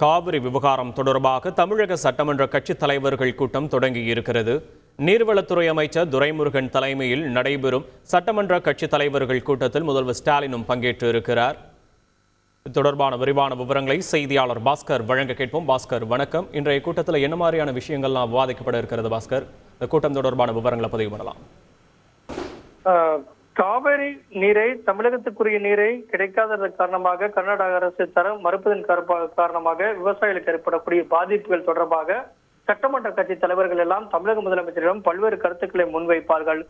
காவிரி விவகாரம் தொடர்பாக தமிழக சட்டமன்ற கட்சித் தலைவர்கள் கூட்டம் தொடங்கியிருக்கிறது. நீர்வளத்துறை அமைச்சர் துரைமுருகன் தலைமையில் நடைபெறும் சட்டமன்ற கட்சித் தலைவர்கள் கூட்டத்தில் முதல்வர் ஸ்டாலினும் பங்கேற்று இருக்கிறார். இது தொடர்பான விரிவான விவரங்களை செய்தியாளர் பாஸ்கர் வழங்க கேட்போம். பாஸ்கர், வணக்கம். இன்றைய கூட்டத்தில் என்ன மாதிரியான விஷயங்கள்லாம் விவாதிக்கப்பட இருக்கிறது பாஸ்கர்? இந்த கூட்டம் தொடர்பான விவரங்களை பதிவு பண்ணலாம். காவிரி நீரை, தமிழகத்துக்குரிய நீரை கிடைக்காததன் காரணமாக கர்நாடக அரசு தர மறுப்பதன் காரணமாக விவசாயிகளுக்கு ஏற்படக்கூடிய பாதிப்புகள் தொடர்பாக சட்டமன்ற கட்சி தலைவர்கள் எல்லாம் தமிழக முதலமைச்சரிடம் பல்வேறு கருத்துக்களை முன்வைப்பார்கள்.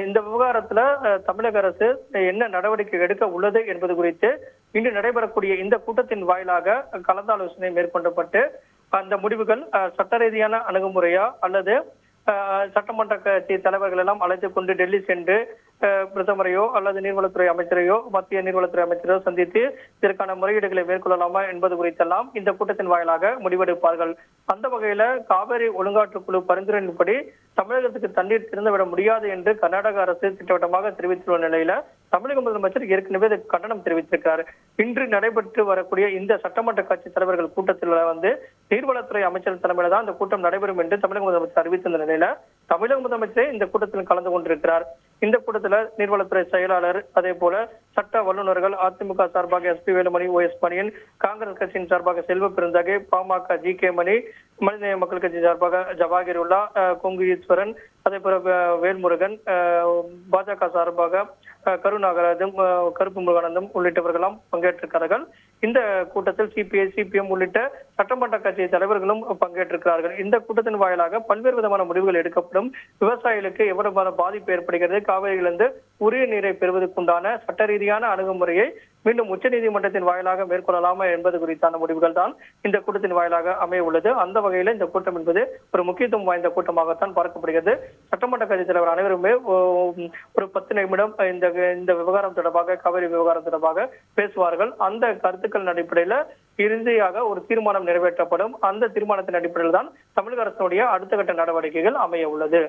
இந்த விவகாரத்துல தமிழக அரசு என்ன நடவடிக்கை எடுக்க உள்ளது என்பது குறித்து இன்று நடைபெறக்கூடிய இந்த கூட்டத்தின் வாயிலாக கலந்தாலோசனை மேற்கொள்ளப்பட்டு அந்த முடிவுகள் சட்ட ரீதியான அணுகுமுறையா அல்லது சட்டமன்ற கட்சி தலைவர்கள் எல்லாம் அழைத்துக் கொண்டு டெல்லி சென்று பிரதமரையோ அல்லது நீர்வளத்துறை அமைச்சரையோ மத்திய நீர்வளத்துறை அமைச்சரையோ சந்தித்து இதற்கான முறையீடுகளை மேற்கொள்ளலாமா என்பது குறித்தெல்லாம் இந்த கூட்டத்தின் வாயிலாக முடிவெடுப்பார்கள். அந்த வகையில காவிரி ஒழுங்காற்றுக்குழு பரிந்துரையின்படி தமிழகத்துக்கு தண்ணீர் திறந்துவிட முடியாது என்று கர்நாடக அரசு திட்டவட்டமாக தெரிவித்துள்ள நிலையில தமிழக முதலமைச்சர் ஏற்கனவே கண்டனம் தெரிவித்திருக்கிறார். இன்று நடைபெற்று வரக்கூடிய இந்த சட்டமன்ற கட்சி தலைவர்கள் கூட்டத்தில் நீர்வளத்துறை அமைச்சர் தலைமையில தான் இந்த கூட்டம் நடைபெறும் என்று தமிழக முதலமைச்சர் அறிவித்திருந்த நிலையில தமிழக முதலமைச்சரே இந்த கூட்டத்தில் கலந்து கொண்டிருக்கிறார். இந்த கூட்டத்தில் நீர்வளத்துறை செயலாளர், அதே போல சட்ட வல்லுநர்கள், அதிமுக சார்பாக S P Velumani, OS Manian, Congress கட்சியின் சார்பாக செல்வ பெருந்தகை, பாமக GK மணி, மனிதநேய மக்கள் கட்சி சார்பாக ஜவாஹிருல்லா, கொங்கு ஈஸ்வரன், அதே போல வேல்முருகன், பாஜக சார்பாக கருநாகராஜன், கருப்பு முருகானந்தம் உள்ளிட்டவர்களும் பங்கேற்றிருக்கிறார்கள். இந்த கூட்டத்தில் CPI, CPM உள்ளிட்ட சட்டமன்ற கட்சி தலைவர்களும் பங்கேற்றிருக்கிறார்கள். இந்த கூட்டத்தின் வாயிலாக பல்வேறு விதமான முடிவுகள் எடுக்கப்படும். விவசாயிகளுக்கு எவ்வளவு பாதிப்பு ஏற்படுகிறது, காவிரியிலிருந்து உரிய நீரை பெறுவதற்குண்டான சட்ட ரீதியான அணுகுமுறையை மீண்டும் உச்சநீதிமன்றத்தின் வாயிலாக மேற்கொள்ளலாமா என்பது குறித்தான முடிவுகள் தான் இந்த கூட்டத்தின் வாயிலாக அமைய உள்ளது. அந்த வகையில இந்த கூட்டம் என்பது ஒரு முக்கியத்துவம் வாய்ந்த கூட்டமாகத்தான் பார்க்கப்படுகிறது. சட்டமன்ற கட்சி தலைவர் அனைவருமே ஒரு 10 நிமிடம் இந்த விவகாரம் தொடர்பாக, காவிரி விவகாரம் தொடர்பாக பேசுவார்கள். அந்த கருத்துக்கள் அடிப்படையில இறுதியாக ஒரு தீர்மானம் நிறைவேற்றப்படும். அந்த தீர்மானத்தின் அடிப்படையில் தான் தமிழக அரசினுடைய அடுத்த கட்ட நடவடிக்கைகள் அமைய உள்ளது.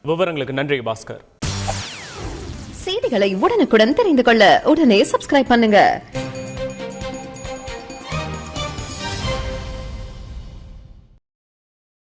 விவரங்களுக்கு நன்றி பாஸ்கர். செய்திகளை உடனுக்குடன் தெரிந்து கொள்ள உடனே சப்ஸ்கிரைப் பண்ணுங்க.